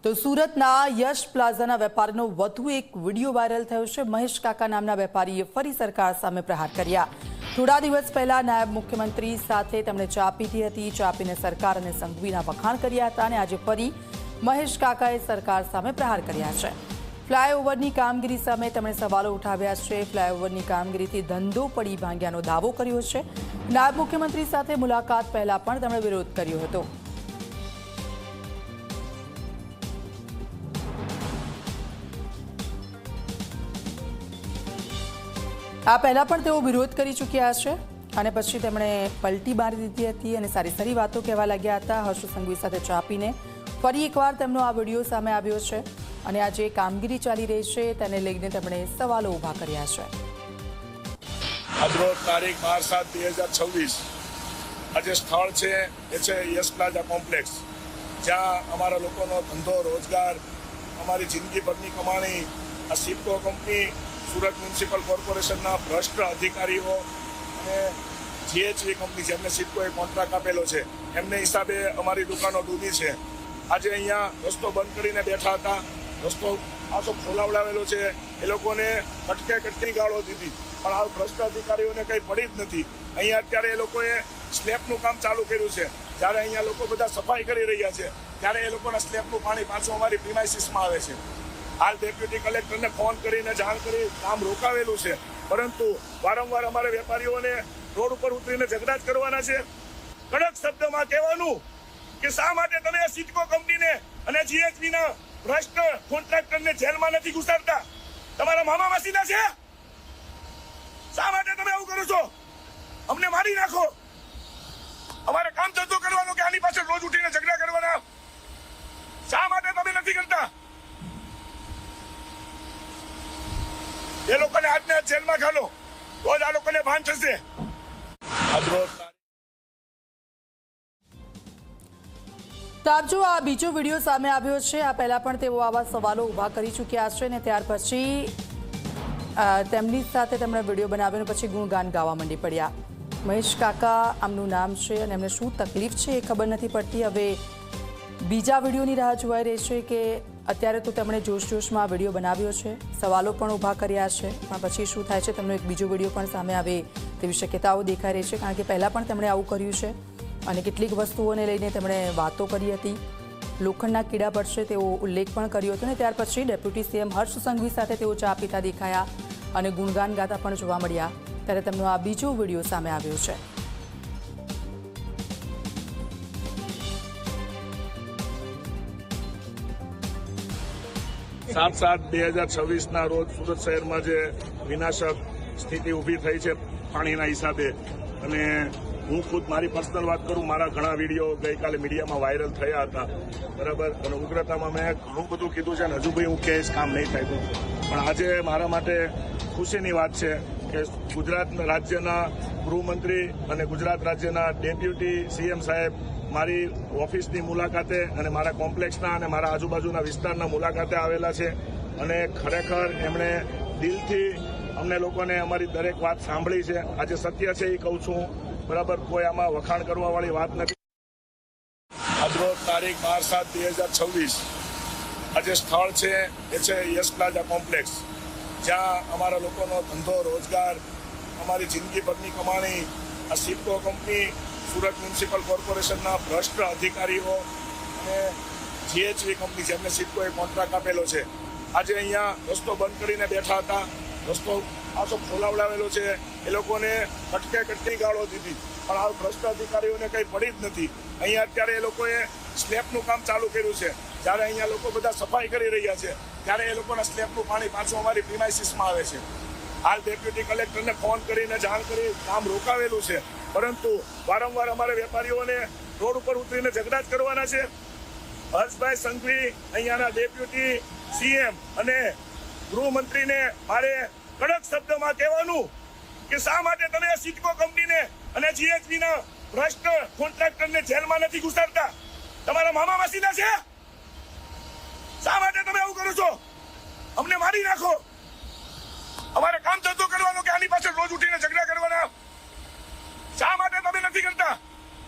તો સુરતના યશ પ્લાઝાના વેપારીનો વધુ એક વિડીયો વાયરલ થયો છે। મહેશ કાકા નામના વેપારીએ ફરી સરકાર સામે પ્રહાર કર્યા। થોડા દિવસ પહેલા નાયબ મુખ્યમંત્રી સાથે તેમણે ચા પીધી હતી। ચા પીને સરકાર અને સંઘવીના વખાણ કર્યા હતા અને આજે ફરી મહેશ કાકાએ સરકાર સામે પ્રહાર કર્યા છે। ફ્લાયઓવરની કામગીરી સામે તેમણે સવાલો ઉઠાવ્યા છે। ફ્લાયઓવરની કામગીરીથી ધંધો પડી ભાંગ્યાનો દાવો કર્યો છે। નાયબ મુખ્યમંત્રી સાથે મુલાકાત પહેલા પણ તેમણે વિરોધ કર્યો હતો। આ પહેલા પણ તેઓ વિરોધ કરી ચૂક્યા છે અને પછી તેમણે પલટી મારી દીધી હતી અને સારી સારી વાતો કહેવા લાગ્યા હતા। હર્ષ સંઘવી સાથે ચા પીને ફરી એકવાર તેમનો આ વિડીયો સામે આવ્યો છે અને આજે કામગીરી ચાલી રહી છે તેને લઈને તેમણે સવાલો ઊભા કર્યા છે। આજરોજ તારીખ 12/7/2026 આજે સ્થળ છે એ છે યશ પ્લાઝા કોમ્પ્લેક્સ, જ્યાં અમારા લોકોનો ધંધો રોજગાર, અમારી જિંદગીભરની કમાણી, આ સિપ્કો કંપની, સુરત મ્યુનિસિપલ કોર્પોરેશનના ભ્રષ્ટ અધિકારીઓ અને જીએચવી કંપની જેમને સિપ્કોએ કોન્ટ્રાક્ટ આપેલો છે એમને હિસાબે અમારી દુકાનો ડૂબી છે। આજે અહીંયા રસ્તો બંધ કરીને બેઠા હતા, રસ્તો પાછો ખોલાવડાવેલો છે। એ લોકોને કટકી ગાળો દીધી, પણ આ ભ્રષ્ટ અધિકારીઓને કંઈ પડી જ નથી। અહીંયા અત્યારે એ લોકોએ સ્લેબનું કામ ચાલુ કર્યું છે। જ્યારે અહીંયા લોકો બધા સફાઈ કરી રહ્યા છે ત્યારે એ લોકોના સ્લેબનું પાણી પાછું અમારી પ્રિમાઇસીસમાં આવે છે। હાલ ડેપ્યુટી કલેક્ટરને ફોન કરીને જાણ કરી કામ રોકાવેલું છે, પરંતુ વારંવાર અમારે વેપારીઓને રોડ ઉપર ઉતરીને ઝઘડા જ કરવાના છે। કડક શબ્દમાં કહેવાનું કે શા માટે તમે આ સિટકો કંપનીને અને જીએચવીના ભ્રષ્ટ કોન્ટ્રાક્ટરને જેલમાં નથી ઘુસાડતા? તમારા મામા માસીના છે? શા માટે તમે આવું કરો છો? અમને મારી નાખો, અમારે કામ ધંધો કરવાનો કે આની પાછળ રોજ ઉઠીને ઝઘડા કરવાના? શા માટે તમે નથી કરતા? એ લોકોને આજને જેલમાં ઘાલો, તો જ આ લોકોને ભાન થશે। તો આપ જો આ બીજો વિડીયો સામે આવ્યો છે। આ પહેલા પણ તેઓ આવા સવાલો ઊભા કરી ચૂક્યા છે અને ત્યાર પછી તેમની સાથે તેમણે વિડીયો બનાવ્યો પછી ગુણગાન ગાવા માંડી પડ્યા। મહેશ કાકા આમનું નામ છે અને એમને શું તકલીફ છે એ ખબર નથી પડતી। હવે બીજા વિડીયોની રાહ જોવાઈ રહી છે કે અત્યારે તો તેમણે જોશમાં આ વિડીયો બનાવ્યો છે, સવાલો પણ ઊભા કર્યા છે, પણ પછી શું થાય છે તેમનો એક બીજો વિડીયો પણ સામે આવે તેવી શક્યતાઓ દેખાઈ રહી છે, કારણ કે પહેલાં પણ તેમણે આવું કર્યું છે અને કેટલીક વસ્તુઓને લઈને તેમણે વાતો કરી હતી। લોખંડના કીડા પડશે તેવો ઉલ્લેખ પણ કર્યો હતો ને ત્યાર પછી ડેપ્યુટી સીએમ હર્ષ સંઘવી સાથે તેઓ ચા પીતા દેખાયા અને ગુણગાન ગાતા પણ જોવા મળ્યા, ત્યારે તેમનો આ બીજો વિડીયો સામે આવ્યો છે। 7/7/2026 રોજ સુરત શહેરમાં જે વિનાશક સ્થિતિ ઊભી થઈ છે પાણીના હિસાબે, અને હું ખુદ મારી પર્સનલ વાત કરું, મારા ઘણા વિડીયો ગઈકાલે મીડિયામાં વાયરલ થયા હતા, બરાબર, અને ઉગ્રતામાં મેં ઘણું બધું કીધું છે અને હજુ ભાઈ હું કહીશ કામ નહીં થાય તો, પણ આજે મારા માટે ખુશીની વાત છે કે ગુજરાત રાજ્યના ગૃહમંત્રી અને ગુજરાત રાજ્યના ડેપ્યુટી સીએમ સાહેબ મારી ઓફિસની મુલાકાતે અને મારા કોમ્પ્લેક્સના અને મારા આજુબાજુના વિસ્તારના મુલાકાતે આવેલા છે અને ખરેખર એમણે દિલથી અમને લોકોને અમારી દરેક વાત સાંભળી છે। આજે સત્ય છે એ કહું છું, બરાબર, કોઈ આમાં વખાણ કરવાવાળી વાત નથી। આજરોજ તારીખ 12/7/2026 આજે સ્થળ છે એ છે યશ પ્લાઝા કોમ્પ્લેક્સ, જ્યાં અમારા લોકોનો ધંધો રોજગાર, અમારી જિંદગીભરની કમાણી, આ સિપ્કો કંપની, સુરત મ્યુનિસિપલ કોર્પોરેશનના ભ્રષ્ટ અધિકારીઓ અને જીએચવી કંપની જેમને સિપ્કોએ કોન્ટ્રાક્ટ આપેલો છે આજે અહીંયા રસ્તો બંધ કરીને બેઠા હતા, રસ્તો પાછો ખોલાવડાવેલો છે। એ લોકોને કટકી ગાળો દીધી, પણ આ ભ્રષ્ટ અધિકારીઓને કંઈ પડી જ નથી। અહીંયા અત્યારે એ લોકોએ સ્લેબનું કામ ચાલુ કર્યું છે। જ્યારે અહીંયા લોકો બધા સફાઈ કરી રહ્યા છે ત્યારે એ લોકોના સ્લેબનું પાણી પાછું અમારી પ્રિમાઇસીસમાં આવે છે। હાલ ડેપ્યુટી કલેક્ટરને ફોન કરીને જાણ કરી કામ રોકાવેલું છે, પરંતુ વારંવાર અમારે વેપારીઓને રોડ ઉપર ઉતરીને ઝઘડા જ કરવાના છે। હર્ષભાઈ સંઘવી અહીંયાના ડેપ્યુટી સીએમ અને ગૃહમંત્રીને મારે કડક શબ્દમાં કહેવાનું કે શા માટે તમે આ સિટકો કંપનીને અને જીએચવીના ભ્રષ્ટ કોન્ટ્રાક્ટરને જેલમાં નથી ઘુસાડતા? તમારા મામા માસીના છે? શા માટે તમે આવું કરો છો? અમને મારી નાખો, અમારે કામ ધંધો કરવાનો કે આની પાછળ રોજ ઉઠીને ઝઘડા કરવાના? શા માટે તમે નથી કરતા?